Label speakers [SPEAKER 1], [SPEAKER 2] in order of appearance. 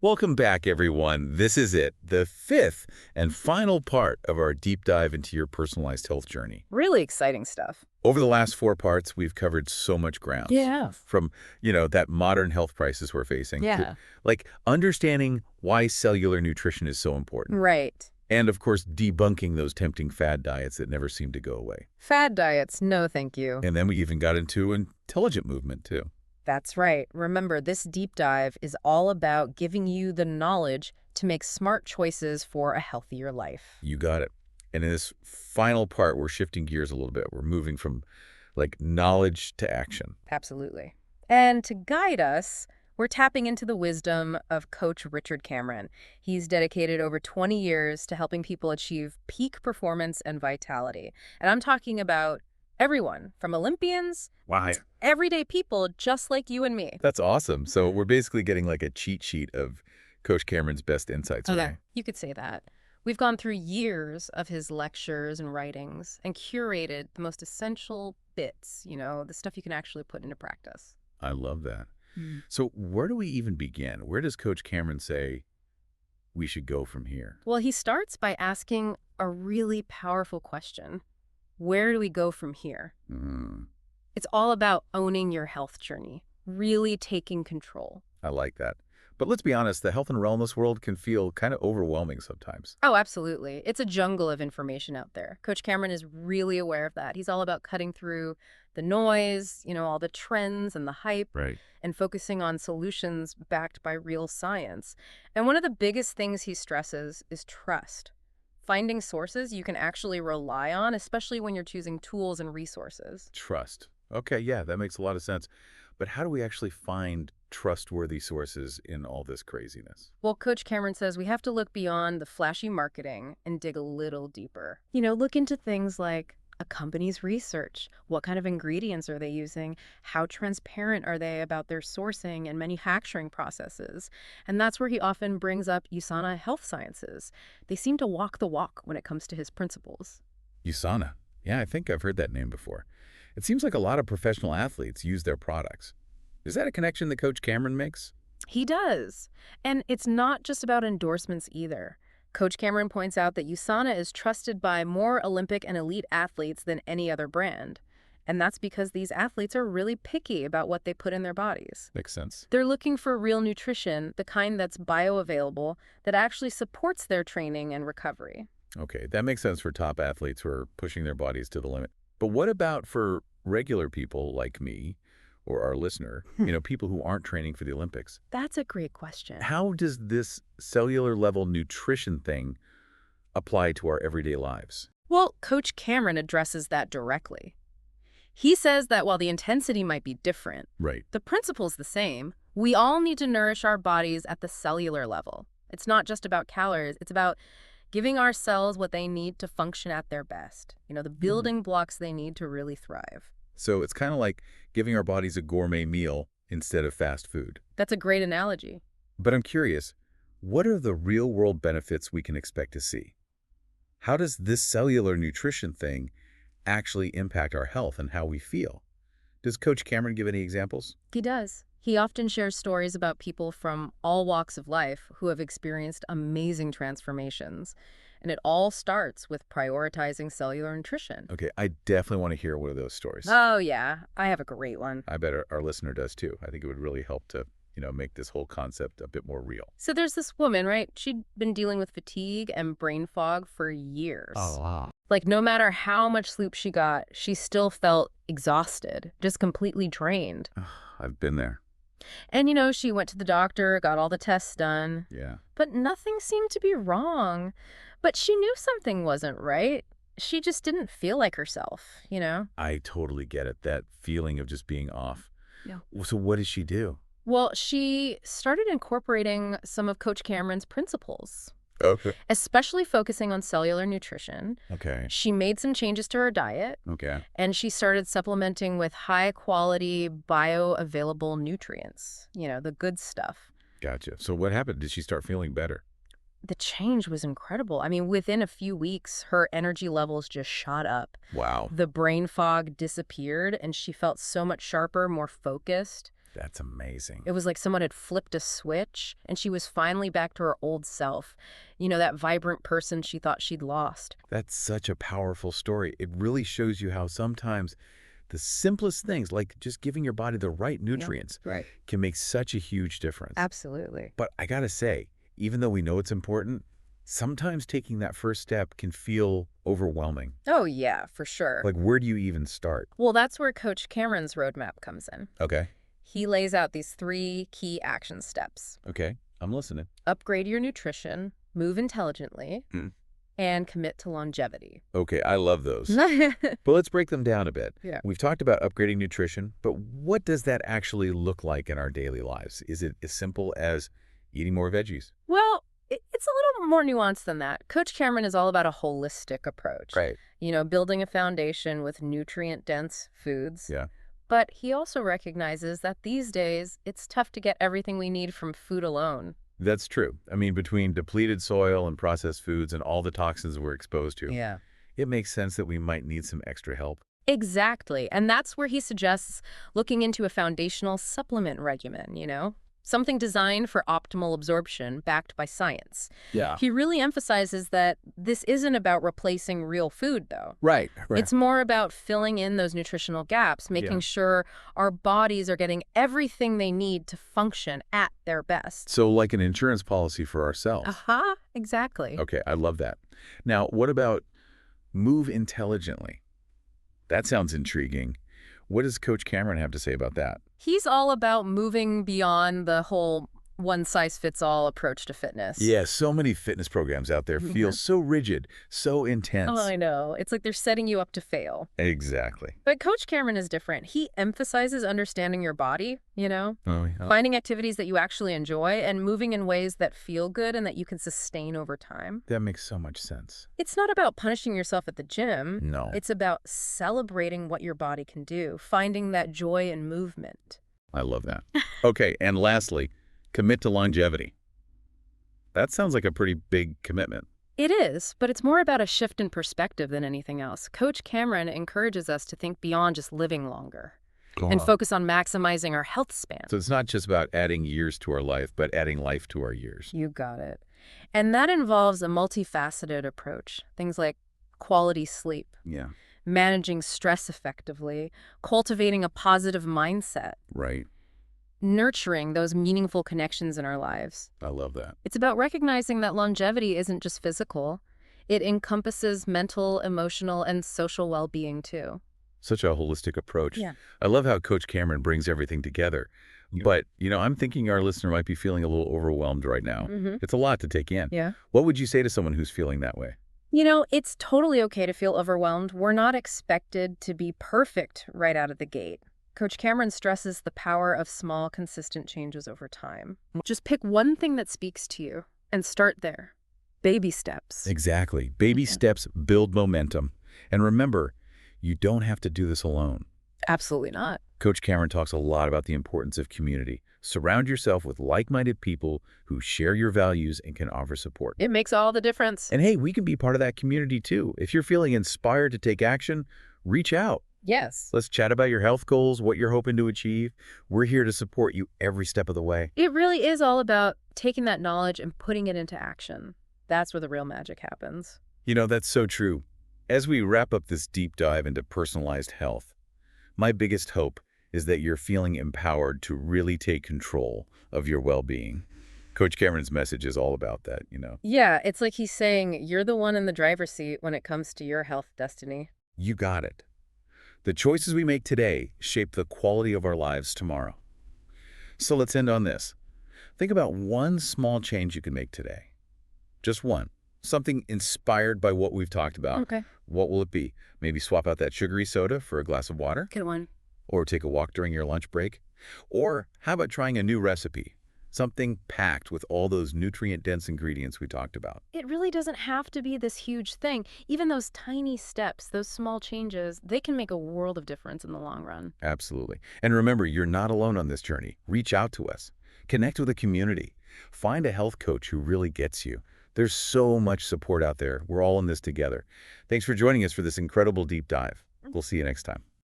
[SPEAKER 1] Welcome back, everyone. This is it, the fifth and final part of our deep dive into your personalized health journey.
[SPEAKER 2] Really exciting stuff.
[SPEAKER 1] Over the last four parts, we've covered so much ground.
[SPEAKER 2] Yeah.
[SPEAKER 1] From, that modern health crisis we're facing to,
[SPEAKER 2] Yeah.
[SPEAKER 1] understanding why cellular nutrition is so important.
[SPEAKER 2] Right.
[SPEAKER 1] And, of course, debunking those tempting fad diets that never seem to go away.
[SPEAKER 2] Fad diets, no thank you.
[SPEAKER 1] And then we even got into intelligent movement, too.
[SPEAKER 2] That's right. Remember, this deep dive is all about giving you the knowledge to make smart choices for a healthier life.
[SPEAKER 1] You got it. And in this final part, we're shifting gears a little bit. We're moving from, knowledge to action.
[SPEAKER 2] Absolutely. And to guide us, we're tapping into the wisdom of Coach Richard Cameron. He's dedicated over 20 years to helping people achieve peak performance and vitality. And I'm talking about everyone, from Olympians
[SPEAKER 1] Wow.
[SPEAKER 2] to everyday people just like you and me.
[SPEAKER 1] That's awesome. So we're basically getting like a cheat sheet of Coach Cameron's best insights.
[SPEAKER 2] Okay,
[SPEAKER 1] Right?
[SPEAKER 2] you could say that. We've gone through years of his lectures and writings and curated the most essential bits, the stuff you can actually put into practice.
[SPEAKER 1] I love that. So where do we even begin? Where does Coach Cameron say we should go from here?
[SPEAKER 2] Well, he starts by asking a really powerful question. Where do we go from here?
[SPEAKER 1] Mm,
[SPEAKER 2] It's all about owning your health journey, really taking control.
[SPEAKER 1] I like that. But let's be honest, the health and wellness world can feel kind of overwhelming sometimes.
[SPEAKER 2] Oh, absolutely. It's a jungle of information out there. Coach Cameron is really aware of that. He's all about cutting through the noise, all the trends and the hype,
[SPEAKER 1] Right.
[SPEAKER 2] and focusing on solutions backed by real science. And one of the biggest things he stresses is trust. Finding sources you can actually rely on, especially when you're choosing tools and resources.
[SPEAKER 1] Trust. Okay, yeah, that makes a lot of sense. But how do we actually find trustworthy sources in all this craziness?
[SPEAKER 2] Well, Coach Cameron says we have to look beyond the flashy marketing and dig a little deeper. Look into things like a company's research. What kind of ingredients are they using? How transparent are they about their sourcing and manufacturing processes? And that's where he often brings up USANA Health Sciences. They seem to walk the walk when it comes to his principles.
[SPEAKER 1] USANA. Yeah, I think I've heard that name before. It seems like a lot of professional athletes use their products. Is that a connection that Coach Cameron makes?
[SPEAKER 2] He does. And it's not just about endorsements either. Coach Cameron points out that USANA is trusted by more Olympic and elite athletes than any other brand. And that's because these athletes are really picky about what they put in their bodies.
[SPEAKER 1] Makes sense.
[SPEAKER 2] They're looking for real nutrition, the kind that's bioavailable, that actually supports their training and recovery.
[SPEAKER 1] Okay, that makes sense for top athletes who are pushing their bodies to the limit. But what about for regular people like me or our listener, people who aren't training for the Olympics?
[SPEAKER 2] That's a great question.
[SPEAKER 1] How does this cellular level nutrition thing apply to our everyday lives?
[SPEAKER 2] Well, Coach Cameron addresses that directly. He says that while the intensity might be different,
[SPEAKER 1] Right.
[SPEAKER 2] the principle's the same. We all need to nourish our bodies at the cellular level. It's not just about calories. It's about giving our cells what they need to function at their best. The building blocks they need to really thrive.
[SPEAKER 1] So it's kind of like giving our bodies a gourmet meal instead of fast food.
[SPEAKER 2] That's a great analogy.
[SPEAKER 1] But I'm curious, what are the real-world benefits we can expect to see? How does this cellular nutrition thing actually impact our health and how we feel? Does Coach Cameron give any examples?
[SPEAKER 2] He does. He often shares stories about people from all walks of life who have experienced amazing transformations. And it all starts with prioritizing cellular nutrition.
[SPEAKER 1] Okay, I definitely want to hear one of those stories.
[SPEAKER 2] Oh, yeah. I have a great one.
[SPEAKER 1] I bet our listener does too. I think it would really help to, make this whole concept a bit more real.
[SPEAKER 2] So there's this woman, right? She'd been dealing with fatigue and brain fog for years.
[SPEAKER 1] wow.
[SPEAKER 2] No matter how much sleep she got, she still felt exhausted, just completely drained.
[SPEAKER 1] I've been there.
[SPEAKER 2] And, she went to the doctor, got all the tests done,
[SPEAKER 1] Yeah.
[SPEAKER 2] but nothing seemed to be wrong. But she knew something wasn't right. She just didn't feel like herself.
[SPEAKER 1] I totally get it, that feeling of just being off.
[SPEAKER 2] Yeah.
[SPEAKER 1] So what did she do?
[SPEAKER 2] Well, she started incorporating some of Coach Cameron's principles,
[SPEAKER 1] Okay.
[SPEAKER 2] especially focusing on cellular nutrition.
[SPEAKER 1] Okay.
[SPEAKER 2] She made some changes to her diet,
[SPEAKER 1] Okay.
[SPEAKER 2] and she started supplementing with high-quality, bioavailable nutrients, the good stuff.
[SPEAKER 1] Gotcha. So what happened? Did she start feeling better?
[SPEAKER 2] The change was incredible. I mean, within a few weeks, her energy levels just shot up.
[SPEAKER 1] Wow.
[SPEAKER 2] The brain fog disappeared, and she felt so much sharper, more focused.
[SPEAKER 1] That's amazing.
[SPEAKER 2] It was like someone had flipped a switch, and she was finally back to her old self. You know, that vibrant person she thought she'd lost.
[SPEAKER 1] That's such a powerful story. It really shows you how sometimes the simplest things, like just giving your body the right nutrients,
[SPEAKER 2] Right.
[SPEAKER 1] can make such a huge difference.
[SPEAKER 2] Absolutely.
[SPEAKER 1] But I gotta say, even though we know it's important, sometimes taking that first step can feel overwhelming.
[SPEAKER 2] Oh, yeah, for sure.
[SPEAKER 1] Like, where do you even start?
[SPEAKER 2] Well, that's where Coach Cameron's roadmap comes in.
[SPEAKER 1] Okay.
[SPEAKER 2] He lays out these 3 key action steps.
[SPEAKER 1] Okay. I'm listening.
[SPEAKER 2] Upgrade your nutrition, move intelligently,
[SPEAKER 1] Mm.
[SPEAKER 2] and commit to longevity.
[SPEAKER 1] Okay, I love those. But let's break them down a bit.
[SPEAKER 2] Yeah.
[SPEAKER 1] We've talked about upgrading nutrition, but what does that actually look like in our daily lives? Is it as simple as eating more veggies?
[SPEAKER 2] Well, it's a little more nuanced than that. Coach Cameron is all about a holistic approach.
[SPEAKER 1] Right.
[SPEAKER 2] You know, building a foundation with nutrient-dense foods.
[SPEAKER 1] Yeah.
[SPEAKER 2] But he also recognizes that these days, it's tough to get everything we need from food alone.
[SPEAKER 1] That's true. I mean, between depleted soil and processed foods and all the toxins we're exposed to,
[SPEAKER 2] Yeah.
[SPEAKER 1] it makes sense that we might need some extra help.
[SPEAKER 2] Exactly. And that's where he suggests looking into a foundational supplement regimen, you know? Something designed for optimal absorption, backed by science.
[SPEAKER 1] Yeah.
[SPEAKER 2] He really emphasizes that this isn't about replacing real food, though.
[SPEAKER 1] Right.
[SPEAKER 2] It's more about filling in those nutritional gaps, making
[SPEAKER 1] Yeah.
[SPEAKER 2] sure our bodies are getting everything they need to function at their best.
[SPEAKER 1] So like an insurance policy for ourselves.
[SPEAKER 2] Aha, exactly.
[SPEAKER 1] Okay, I love that. Now, what about move intelligently? That sounds intriguing. What does Coach Cameron have to say about that?
[SPEAKER 2] He's all about moving beyond the whole one-size-fits-all approach to fitness.
[SPEAKER 1] Yeah, so many fitness programs out there feel so rigid, so intense.
[SPEAKER 2] Oh, I know. It's like they're setting you up to fail.
[SPEAKER 1] Exactly.
[SPEAKER 2] But Coach Cameron is different. He emphasizes understanding your body, you know,
[SPEAKER 1] Oh, yeah.
[SPEAKER 2] finding activities that you actually enjoy and moving in ways that feel good and that you can sustain over time.
[SPEAKER 1] That makes so much sense.
[SPEAKER 2] It's not about punishing yourself at the gym.
[SPEAKER 1] No,
[SPEAKER 2] It's about celebrating what your body can do, finding that joy in movement.
[SPEAKER 1] I love that. Okay, and lastly, commit to longevity. That sounds like a pretty big commitment.
[SPEAKER 2] It is, but it's more about a shift in perspective than anything else. Coach Cameron encourages us to think beyond just living longer and focus on maximizing our health span.
[SPEAKER 1] So it's not just about adding years to our life, but adding life to our years.
[SPEAKER 2] You got it. And that involves a multifaceted approach. Things like quality sleep,
[SPEAKER 1] Yeah,
[SPEAKER 2] managing stress effectively, cultivating a positive mindset,
[SPEAKER 1] right.
[SPEAKER 2] nurturing those meaningful connections in our lives.
[SPEAKER 1] I love that.
[SPEAKER 2] It's about recognizing that longevity isn't just physical. It encompasses mental, emotional, and social well-being too.
[SPEAKER 1] Such a holistic approach.
[SPEAKER 2] Yeah.
[SPEAKER 1] I love how Coach Cameron brings everything together. But, I'm thinking our listener might be feeling a little overwhelmed right now. It's a lot to take in.
[SPEAKER 2] Yeah.
[SPEAKER 1] What would you say to someone who's feeling that way?
[SPEAKER 2] You know, it's totally okay to feel overwhelmed. We're not expected to be perfect right out of the gate. Coach Cameron stresses the power of small, consistent changes over time. Just pick one thing that speaks to you and start there. Baby steps.
[SPEAKER 1] Exactly. Baby steps build momentum. And remember, you don't have to do this alone.
[SPEAKER 2] Absolutely not.
[SPEAKER 1] Coach Cameron talks a lot about the importance of community. Surround yourself with like-minded people who share your values and can offer support.
[SPEAKER 2] It makes all the difference.
[SPEAKER 1] And hey, we can be part of that community too. If you're feeling inspired to take action, reach out.
[SPEAKER 2] Yes.
[SPEAKER 1] Let's chat about your health goals, what you're hoping to achieve. We're here to support you every step of the way.
[SPEAKER 2] It really is all about taking that knowledge and putting it into action. That's where the real magic happens.
[SPEAKER 1] That's so true. As we wrap up this deep dive into personalized health, my biggest hope is that you're feeling empowered to really take control of your well-being. Coach Cameron's message is all about that.
[SPEAKER 2] Yeah, it's like he's saying you're the one in the driver's seat when it comes to your health destiny.
[SPEAKER 1] You got it. The choices we make today shape the quality of our lives tomorrow. So let's end on this. Think about one small change you can make today. Just one. Something inspired by what we've talked about.
[SPEAKER 2] Okay.
[SPEAKER 1] What will it be? Maybe swap out that sugary soda for a glass of water?
[SPEAKER 2] Good one.
[SPEAKER 1] Or take a walk during your lunch break? Or how about trying a new recipe? Something packed with all those nutrient-dense ingredients we talked about.
[SPEAKER 2] It really doesn't have to be this huge thing. Even those tiny steps, those small changes, they can make a world of difference in the long run.
[SPEAKER 1] Absolutely. And remember, you're not alone on this journey. Reach out to us. Connect with a community. Find a health coach who really gets you. There's so much support out there. We're all in this together. Thanks for joining us for this incredible deep dive. We'll see you next time.